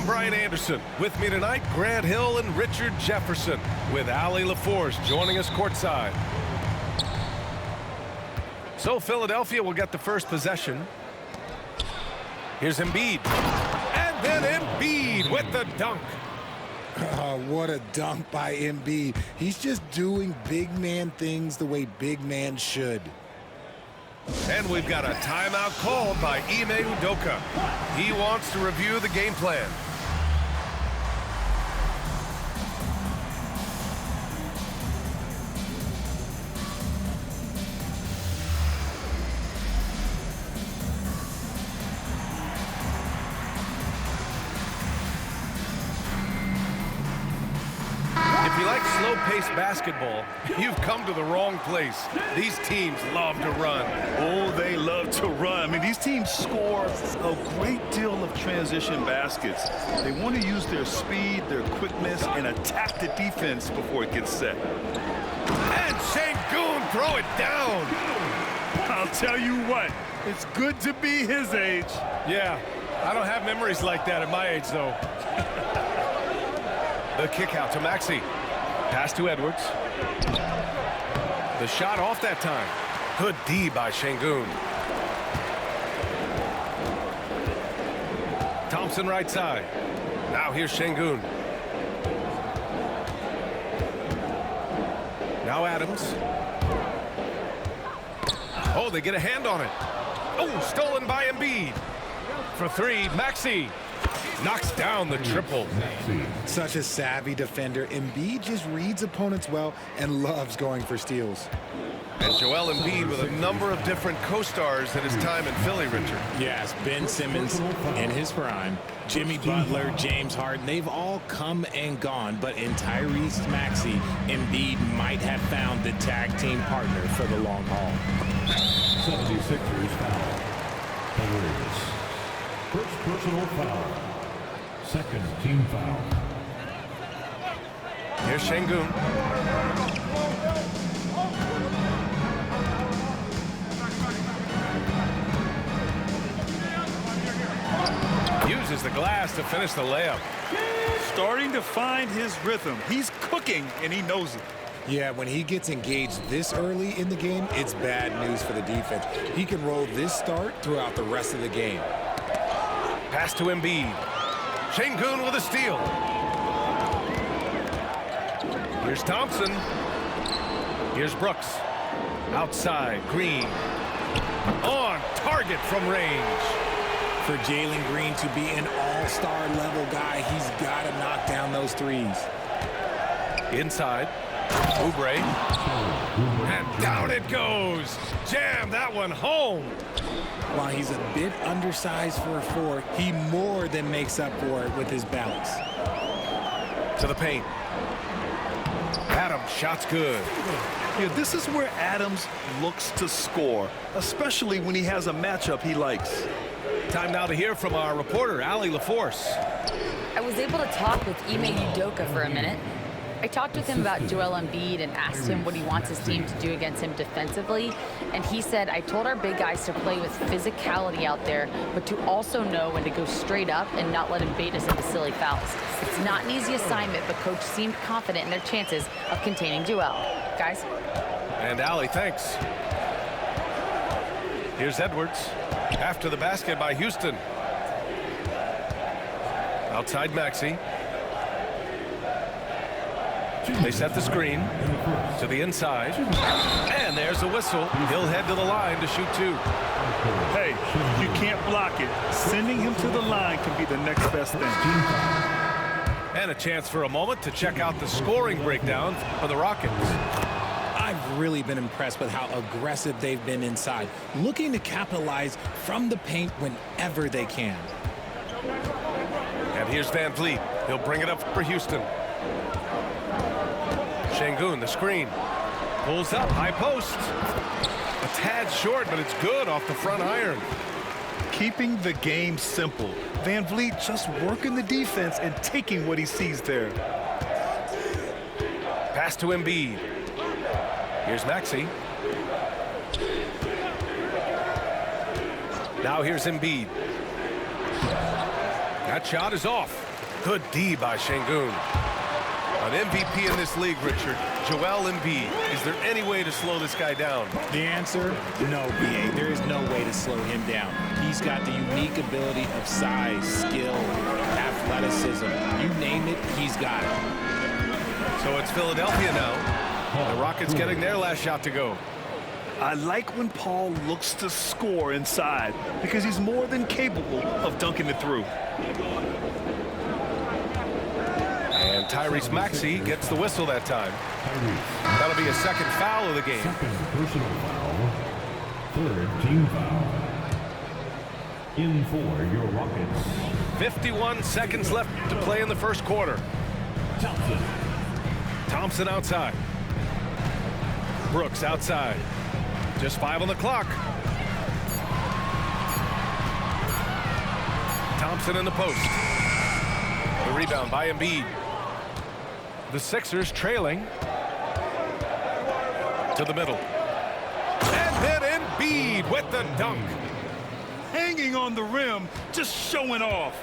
I'm Brian Anderson. With me tonight, Grant Hill and Richard Jefferson, with Allie LaForce joining us courtside. So Philadelphia will get the first possession. Here's Embiid. And then Embiid with the dunk. Oh, what a dunk by Embiid. He's just doing big man things the way big man should. And we've got a timeout called by Ime Udoka. He wants to review the game plan. If you like slow-paced basketball, you've come to the wrong place. These teams love to run. Oh, they love to run. I mean, these teams score a great deal of transition baskets. They want to use their speed, their quickness, and attack the defense before it gets set. And Sengun throw it down. I'll tell you what, it's good to be his age. Yeah, I don't have memories like that at my age, though. The kick out to Maxey. Pass to Edwards. The shot off that time. Good D by Sengun. Thompson right side. Now here's Sengun. Now Adams. Oh, they get a hand on it. Oh, stolen by Embiid. For three, Maxey. Knocks down the triple. Such a savvy defender. Embiid just reads opponents well and loves going for steals. And Joel Embiid with a number of different co-stars at his time in Philly, Richard. Yes, Ben Simmons in his prime, Jimmy Butler, James Harden, they've all come and gone, but in Tyrese Maxey, Embiid might have found the tag team partner for the long haul. 76ers foul. First personal foul. Second team foul. Here's Sengun. Uses the glass to finish the layup. Starting to find his rhythm. He's cooking, and he knows it. Yeah, when he gets engaged this early in the game, it's bad news for the defense. He can roll this start throughout the rest of the game. Pass to Embiid. Sengun with a steal. Here's Thompson. Here's Brooks. Outside, Green. On target from range. For Jalen Green to be an all-star level guy, he's got to knock down those threes. Inside. Oubre. And down it goes. Jam that one home. While he's a bit undersized for a four, he more than makes up for it with his bounce. To the paint. Adams, shot's good. Yeah, this is where Adams looks to score, especially when he has a matchup he likes. Time now to hear from our reporter, Allie LaForce. I was able to talk with Ime Udoka for a minute. I talked with him about Joel Embiid and asked him what he wants his team to do against him defensively. And he said, I told our big guys to play with physicality out there, but to also know when to go straight up and not let him bait us into silly fouls. It's not an easy assignment, but coach seemed confident in their chances of containing Joel. Guys? And Allie, thanks. Here's Edwards. After the basket by Houston. Outside Maxey. They set the screen to the inside. And there's a whistle. He'll head to the line to shoot two. Hey, you can't block it. Sending him to the line can be the next best thing. And a chance for a moment to check out the scoring breakdown for the Rockets. I've really been impressed with how aggressive they've been inside, looking to capitalize from the paint whenever they can. And here's Van Vliet. He'll bring it up for Houston. Sengun, the screen. Pulls up, high post. A tad short, but it's good off the front iron. Keeping the game simple. Van Vliet just working the defense and taking what he sees there. Pass to Embiid. Here's Maxey. Now here's Embiid. That shot is off. Good D by Şengün. An MVP in this league, Richard. Joel Embiid. Is there any way to slow this guy down? The answer, no, BA. There is no way to slow him down. He's got the unique ability of size, skill, athleticism. You name it, he's got it. So it's Philadelphia now. The Rockets getting their last shot to go. I like when Paul looks to score inside because he's more than capable of dunking it through. And Tyrese Maxey gets the whistle that time. That'll be a second foul of the game. Second personal foul. Third team foul. In for your Rockets. 51 seconds left to play in the first quarter. Thompson. Thompson outside. Brooks outside. Just 5 on the clock. Thompson in the post. The rebound by Embiid. The Sixers trailing to the middle. And then Embiid with the dunk. Hanging on the rim, just showing off.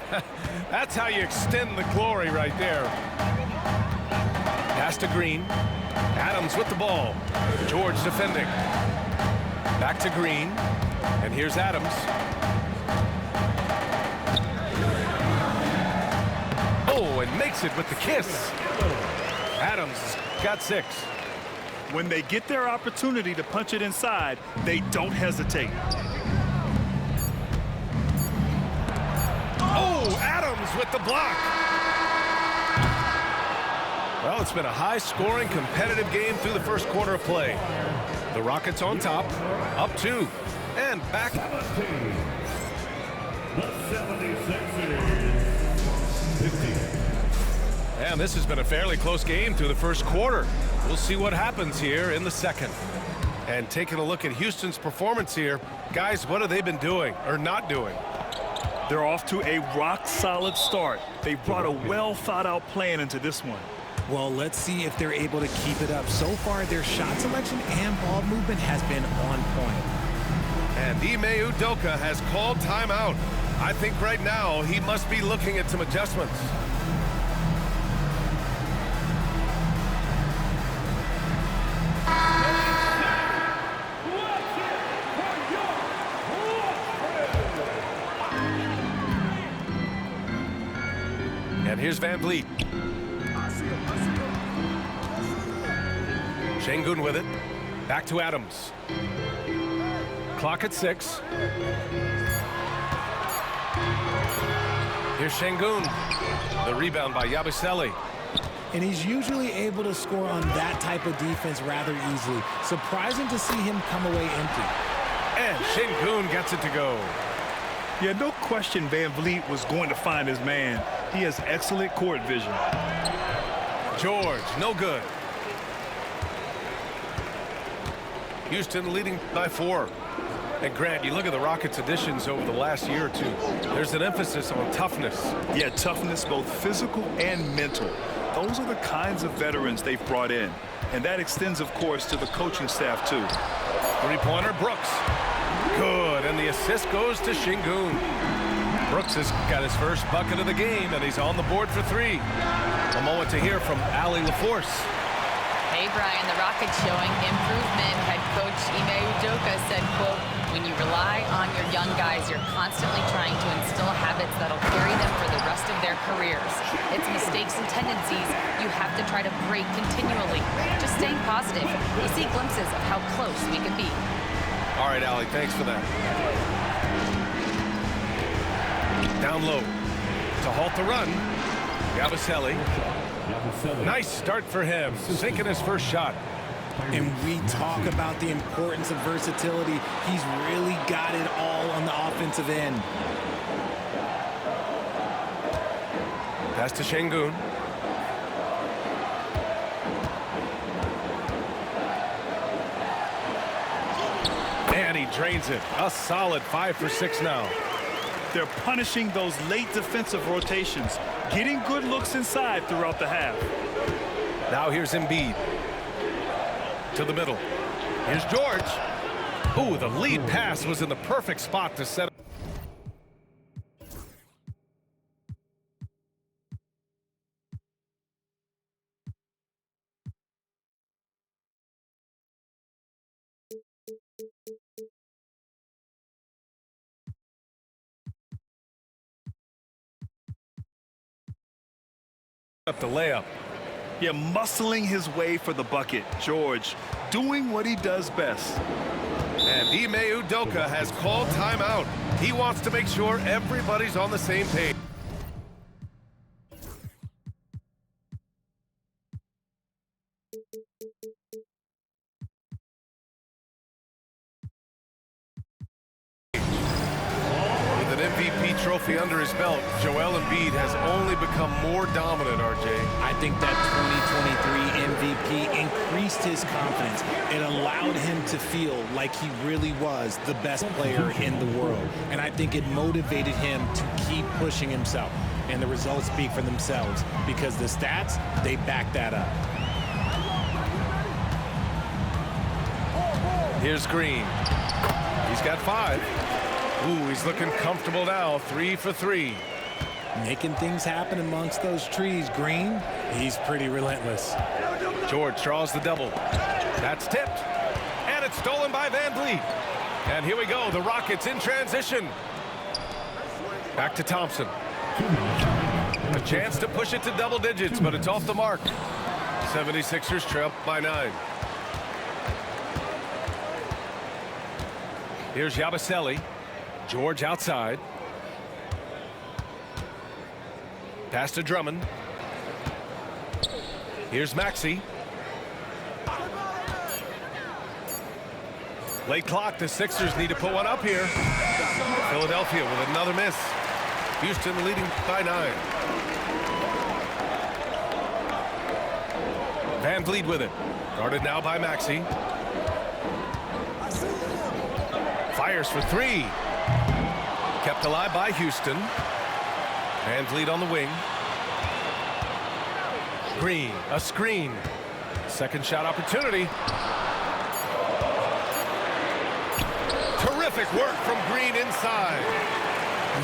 That's how you extend the glory right there. Pass to Green. Adams with the ball. George defending. Back to Green. And here's Adams. Oh, and makes it with the kiss. Adams got 6. When they get their opportunity to punch it inside, they don't hesitate. Oh, Adams with the block. Well, it's been a high-scoring, competitive game through the first quarter of play. The Rockets on top, up 2, and back. The 76ers. 50. And this has been a fairly close game through the first quarter. We'll see what happens here in the second. And taking a look at Houston's performance here, guys, what have they been doing or not doing? They're off to a rock-solid start. They brought a well-thought-out plan into this one. Well, let's see if they're able to keep it up. So far, their shot selection and ball movement has been on point. And Ime Udoka has called timeout. I think right now he must be looking at some adjustments. And here's Van Vliet. Şengün with it. Back to Adams. Clock at 6. Here's Şengün. The rebound by Yabusele. And he's usually able to score on that type of defense rather easily. Surprising to see him come away empty. And Şengün gets it to go. Yeah, no question Van Vliet was going to find his man. He has excellent court vision. George, no good. Houston leading by 4. And Grant, you look at the Rockets' additions over the last year or two. There's an emphasis on toughness. Yeah, toughness, both physical and mental. Those are the kinds of veterans they've brought in. And that extends, of course, to the coaching staff, too. Three-pointer, Brooks. Good, and the assist goes to Şengün. Brooks has got his first bucket of the game, and he's on the board for 3. A moment to hear from Allie LaForce. Hey, Brian, the Rockets showing improvement. Head coach Ime Udoka said, quote, when you rely on your young guys, you're constantly trying to instill habits that'll carry them for the rest of their careers. It's mistakes and tendencies you have to try to break continually. Just staying positive. We see glimpses of how close we can be. All right, Allie, thanks for that. Down low to halt the run. Yabusele. Nice start for him, sinking his first shot. And we talk about the importance of versatility. He's really got it all on the offensive end. Pass to Şengün. And he drains it. A solid 5 for 6 now. They're punishing those late defensive rotations, getting good looks inside throughout the half. Now here's Embiid. To the middle. Here's George. Ooh, the lead pass was in the perfect spot to set up. up the layup. Yeah, muscling his way for the bucket. George doing what he does best. And Ime Udoka has called timeout. He wants to make sure everybody's on the same page. With an MVP trophy under his belt, Joel Embiid has only become more dominant, RJ. I think that 2023 MVP increased his confidence. It allowed him to feel like he really was the best player in the world. And I think it motivated him to keep pushing himself. And the results speak for themselves because the stats, they back that up. Here's Green. He's got 5. Ooh, he's looking comfortable now. 3 for 3. Making things happen amongst those trees, Green. He's pretty relentless. George draws the double. That's tipped. And it's stolen by Van Vliet. And here we go. The Rockets in transition. Back to Thompson. A chance to push it to double digits, but it's off the mark. 76ers trail by 9. Here's Yabusele. George outside. Pass to Drummond. Here's Maxey. Late clock. The Sixers need to put one up here. Philadelphia with another miss. Houston leading by 9. Van Vliet with it. Guarded now by Maxey. Fires for 3. Kept alive by Houston. Van Vliet on the wing. Green, a screen. Second shot opportunity. Terrific work from Green inside.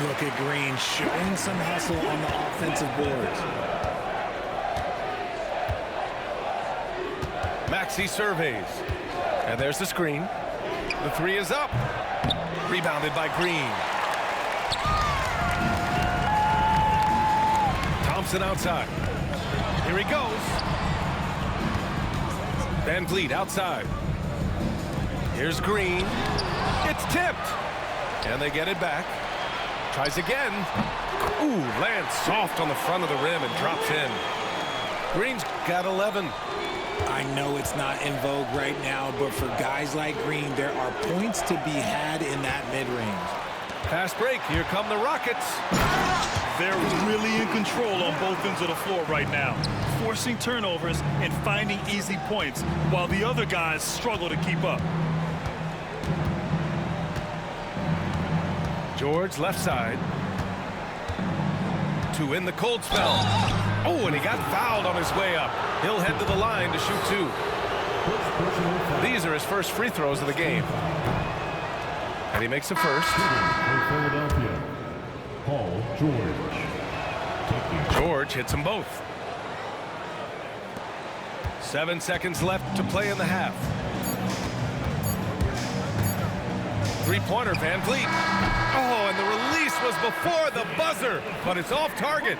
Look at Green showing some hustle on the offensive boards. Maxey surveys. And there's the screen. The 3 is up. Rebounded by Green. Thompson outside. Here he goes. Van Vliet outside. Here's Green. It's tipped. And they get it back. Tries again. Ooh, lands soft on the front of the rim and drops in. Green's got 11. I know it's not in vogue right now, but for guys like Green, there are points to be had in that mid-range. Fast break. Here come the Rockets. They're really in control on both ends of the floor right now, forcing turnovers and finding easy points while the other guys struggle to keep up. George left side. 2 in the cold spell. Oh, and he got fouled on his way up. He'll head to the line to shoot 2. These are his first free throws of the game. And he makes the first. For Philadelphia, Paul George. George hits them both. 7 seconds left to play in the half. Three-pointer, Van Vliet. Oh, and the release was before the buzzer, but it's off target.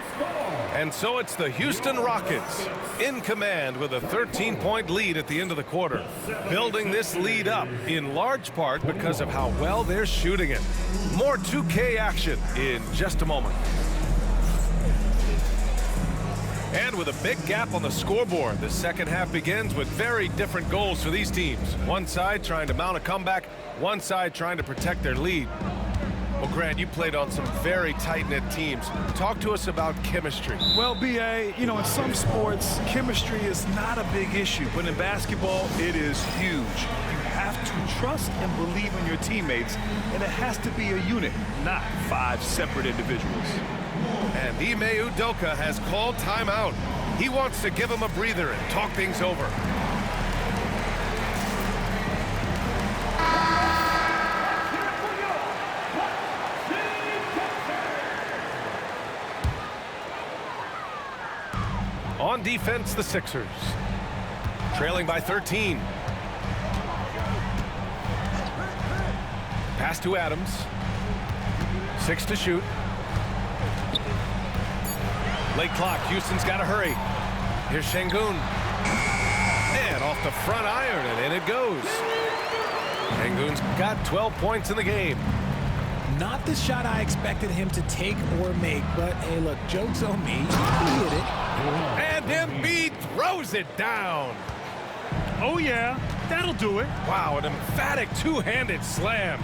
And so it's the Houston Rockets in command with a 13-point lead at the end of the quarter. Building this lead up in large part because of how well they're shooting it. More 2K action in just a moment. And with a big gap on the scoreboard, the second half begins with very different goals for these teams. One side trying to mount a comeback, one side trying to protect their lead. Well, Grant, you played on some very tight-knit teams. Talk to us about chemistry. Well, B.A., you know, in some sports, chemistry is not a big issue, but in basketball, it is huge. You have to trust and believe in your teammates, and it has to be a unit, not 5 separate individuals. And Ime Udoka has called timeout. He wants to give him a breather and talk things over. On defense, the Sixers. Trailing by 13. Pass to Adams. 6 to shoot. Late clock. Houston's got to hurry. Here's Şengün. And off the front iron, and in it goes. Şengün's got 12 points in the game. Not the shot I expected him to take or make, but hey, look, joke's on me. He hit it. And Embiid throws it down. Oh, yeah, that'll do it. Wow, an emphatic two-handed slam.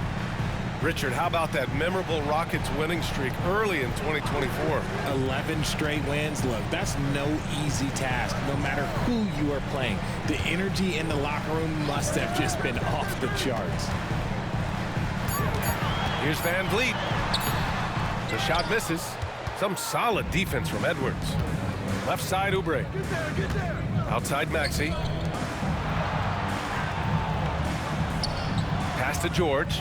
Richard, how about that memorable Rockets winning streak early in 2024? 11 straight wins. Look, that's no easy task, no matter who you are playing. The energy in the locker room must have just been off the charts. Here's Van Vliet. The shot misses. Some solid defense from Edwards. Left side, Oubre. Outside, Maxey. Pass to George.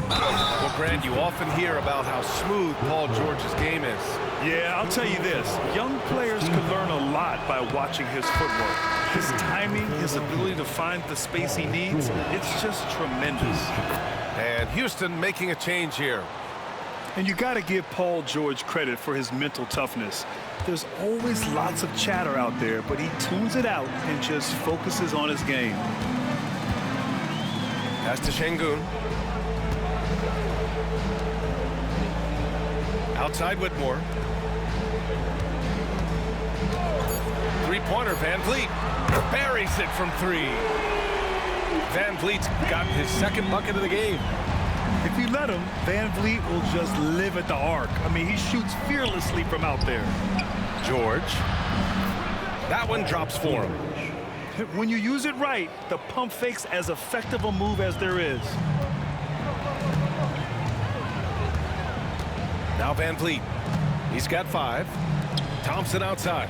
Well, Grant, you often hear about how smooth Paul George's game is. Yeah, I'll tell you this. Young players can learn a lot by watching his footwork. His timing, his ability to find the space he needs, it's just tremendous. And Houston making a change here. And you got to give Paul George credit for his mental toughness. There's always lots of chatter out there, but he tunes it out and just focuses on his game. Pass to Şengün. Outside Whitmore. Three-pointer, Van Vliet. Buries it from three. Van Vliet's got his second bucket of the game. If you let him, Van Vliet will just live at the arc. I mean, he shoots fearlessly from out there. George. That one drops for him. When you use it right, the pump fake's as effective a move as there is. Now Van Vliet. He's got 5. Thompson outside.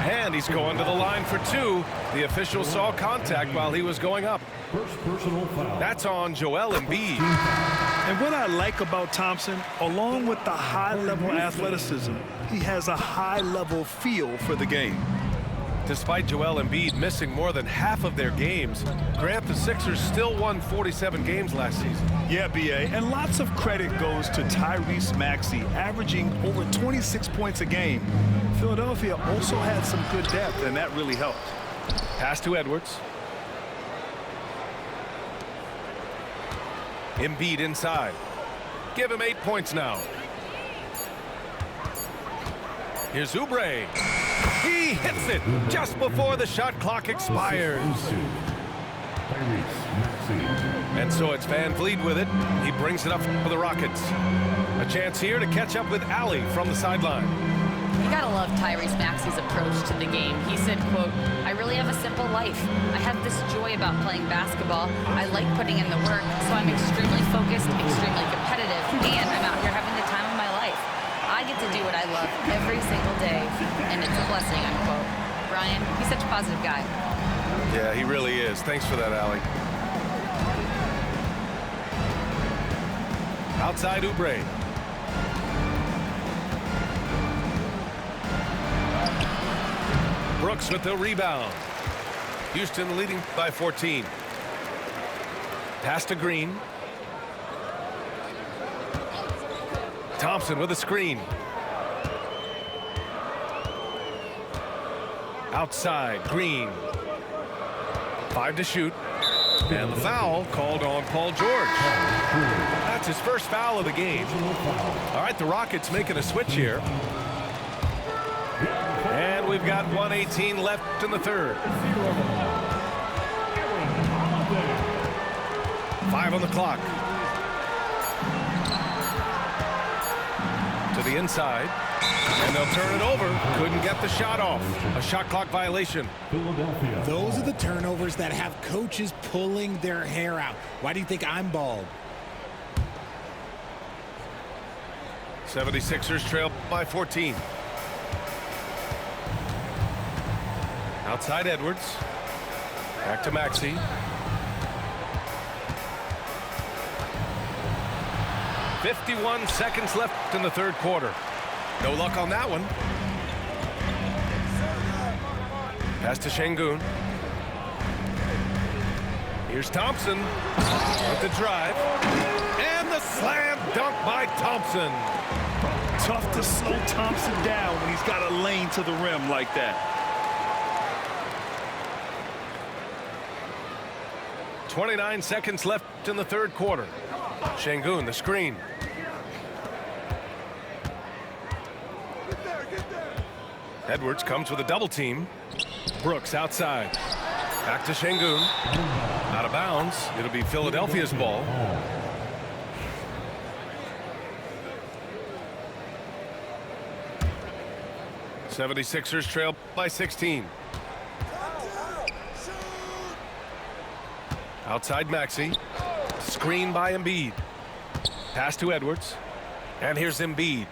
And he's going to the line for 2. The official saw contact while he was going up. First personal foul. That's on Joel Embiid. And what I like about Thompson, along with the high-level athleticism, he has a high-level feel for the game. Despite Joel Embiid missing more than half of their games, Grant, the Sixers still won 47 games last season. Yeah, B.A., and lots of credit goes to Tyrese Maxey, averaging over 26 points a game. Philadelphia also had some good depth, and that really helped. Pass to Edwards. Embiid inside. Give him 8 points now. Here's Oubre. He hits it just before the shot clock expires. And so it's Van Vliet with it. He brings it up for the Rockets. A chance here to catch up with Allie from the sideline. You gotta love Tyrese Maxey's approach to the game. He said, quote, "I really have a simple life. I have this joy about playing basketball. I like putting in the work, so I'm extremely focused, extremely competitive, and I'm out here having the time of my life. I get to do what I love every single day, and it's a blessing," unquote. Brian, he's such a positive guy. Yeah, he really is. Thanks for that, Allie. Outside Oubre. Brooks with the rebound. Houston leading by 14. Pass to Green. Thompson with a screen. Outside, Green. 5 to shoot. And the foul called on Paul George. That's his first foul of the game. All right, the Rockets making a switch here. And we've got 1:18 left in the third. 5 on the clock. To the inside. And they'll turn it over. Couldn't get the shot off. A shot clock violation. Philadelphia. Those are the turnovers that have coaches pulling their hair out. Why do you think I'm bald? 76ers trail by 14. Outside Edwards. Back to Maxey. "51 seconds left in the third quarter." No luck on that one. Pass to Şengün. Here's Thompson with the drive. And the slam dunk by Thompson. Tough to slow Thompson down when he's got a lane to the rim like that. 29 seconds left in the third quarter. Şengün, the screen. Edwards comes with a double team. Brooks outside. Back to Şengün. Out of bounds. It'll be Philadelphia's ball. '76ers trail by 16. Outside Maxey. Screen by Embiid. Pass to Edwards. And here's Embiid.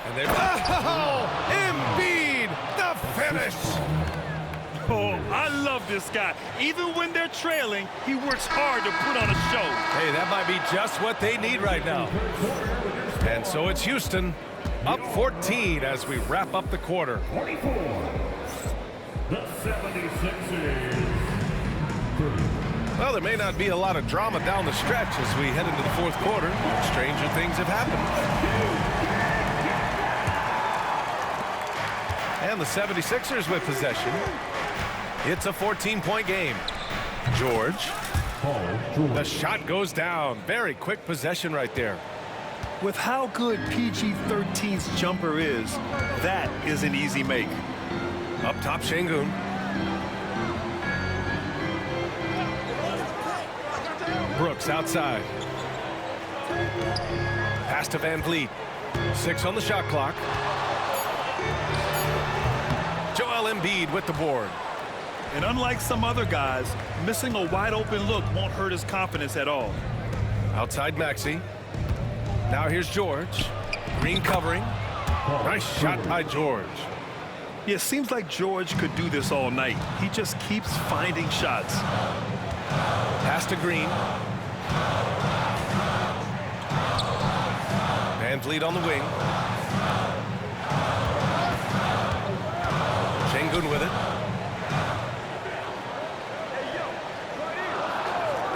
And there. Oh, Embiid, the finish. Oh, I love this guy. Even when they're trailing, he works hard to put on a show. Hey, that might be just what they need right now. And so it's Houston up 14 as we wrap up the quarter. 24. The 76ers. Well, there may not be a lot of drama down the stretch as we head into the fourth quarter. Stranger things have happened. And the 76ers with possession. It's a 14-point game. George. The shot goes down. Very quick possession right there. With how good PG-13's jumper is, that is an easy make. Up top, Şengün. Brooks outside. Pass to Van Vliet. 6 on the shot clock. Joel Embiid with the board. And unlike some other guys, missing a wide open look won't hurt his confidence at all. Outside Maxey. Now here's George. Green covering. Nice shot by George. Yeah, it seems like George could do this all night. He just keeps finding shots. Pass to Green. Van Vliet on the wing. Şengün with it.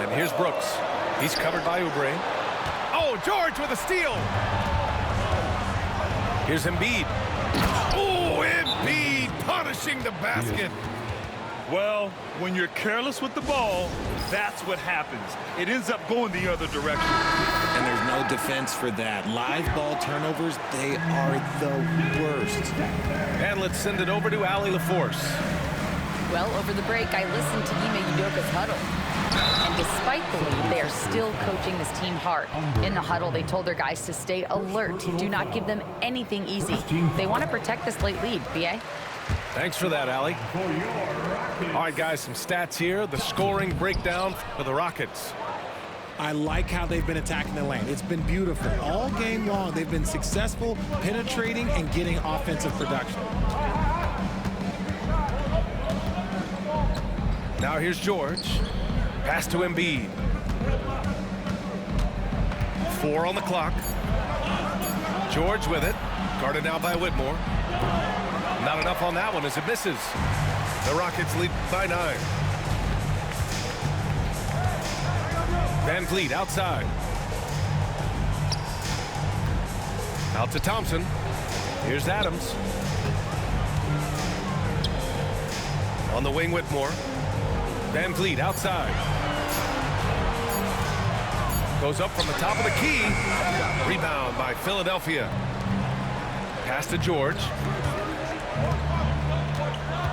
And here's Brooks. He's covered by Oubre. Oh, George with a steal. Here's Embiid. Oh, Embiid punishing the basket. Well, when you're careless with the ball, that's what happens. It ends up going the other direction. And there's no defense for that. Live ball turnovers, they are the worst. And let's send it over to Allie LaForce. Well, over the break, I listened to Ime Udoka's huddle. And despite the lead, they are still coaching this team hard. In the huddle, they told their guys to stay alert. Do not give them anything easy. They want to protect this late lead, B.A. Thanks for that, Allie. All right, guys, some stats here. The scoring breakdown for the Rockets. I like how they've been attacking the lane. It's been beautiful. All game long, they've been successful penetrating and getting offensive production. Now here's George. Pass to Embiid. 4 on the clock. George with it. Guarded now by Whitmore. Not enough on that one as it misses. The Rockets lead by 9. Van Vliet outside. Out to Thompson. Here's Adams. On the wing, Whitmore. Van Vliet outside. Goes up from the top of the key. Rebound by Philadelphia. Pass to George.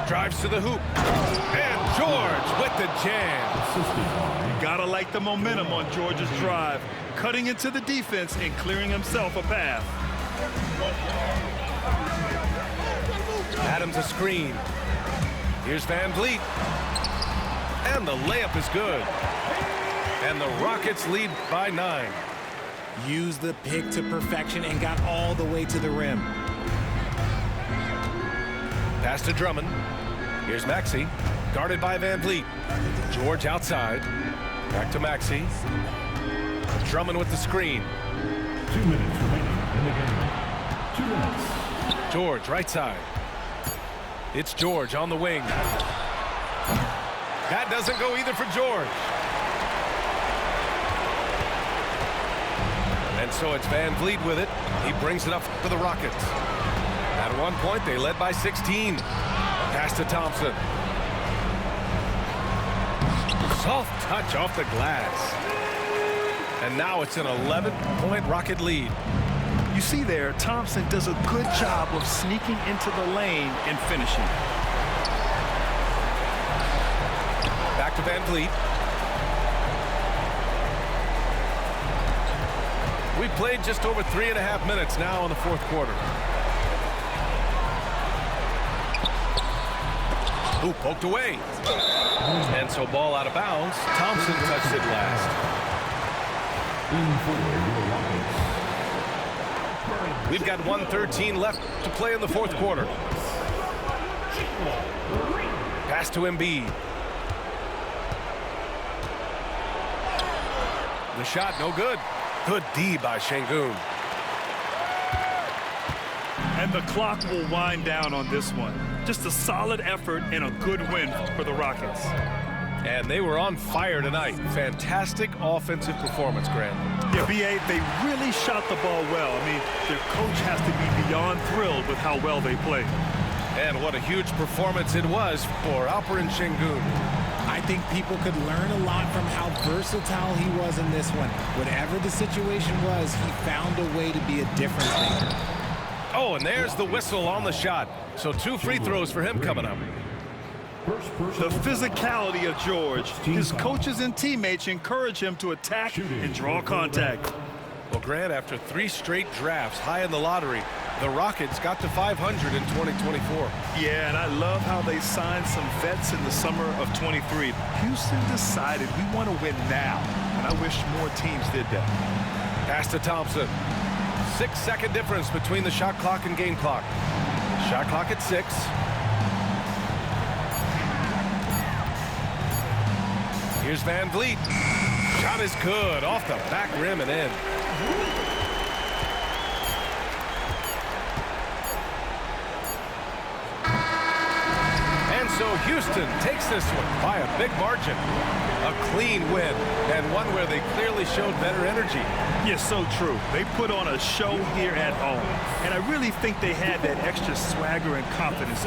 Drives to the hoop. And George with the jam. You gotta like the momentum on George's drive, cutting into the defense and clearing himself a path. Adams a screen. Here's Van Vliet. And the layup is good. And the Rockets lead by 9. Used the pick to perfection and got all the way to the rim. Pass to Drummond. Here's Maxey. Guarded by Van Vliet. George outside. Back to Maxey. Drummond with the screen. 2 minutes remaining in the game. 2 minutes. George right side. It's George on the wing. That doesn't go either for George. And So it's Van Vliet with it. He brings it up for the Rockets. At one point, they led by 16. Pass to Thompson. Soft touch off the glass. And now it's an 11-point Rocket lead. You see there, Thompson does a good job of sneaking into the lane and finishing. Back to Van Vliet. We played just over 3.5 minutes now in the fourth quarter. Ooh, poked away. And so ball out of bounds. Thompson touched it last. We've got 1:13 left to play in the fourth quarter. Pass to Embiid. The shot, no good. Good D by Şengün. And the clock will wind down on this one. Just a solid effort and a good win for the Rockets. And they were on fire tonight. Fantastic offensive performance, Grant. Yeah, B.A., they really shot the ball well. I mean, their coach has to be beyond thrilled with how well they played. And what a huge performance it was for Alperen Şengün. I think people could learn a lot from how versatile he was in this one. Whatever the situation was, he found a way to be a difference maker. Oh, and there's the whistle on the shot. So 2 free throws for him coming up. The physicality of George. His coaches and teammates encourage him to attack and draw contact. Well, Grant, after 3 straight drafts high in the lottery, the Rockets got to 500 in 2024. Yeah, and I love how they signed some vets in the summer of 23. Houston decided we want to win now, and I wish more teams did that. Pass to Thompson. 6-second difference between the shot clock and game clock. Shot clock at 6. Here's Van Vliet. Shot is good off the back rim and in. And so Houston takes this one by a big margin. A clean win, and one where they clearly showed better energy. Yeah, so true. They put on a show here at home, and I really think they had that extra swagger and confidence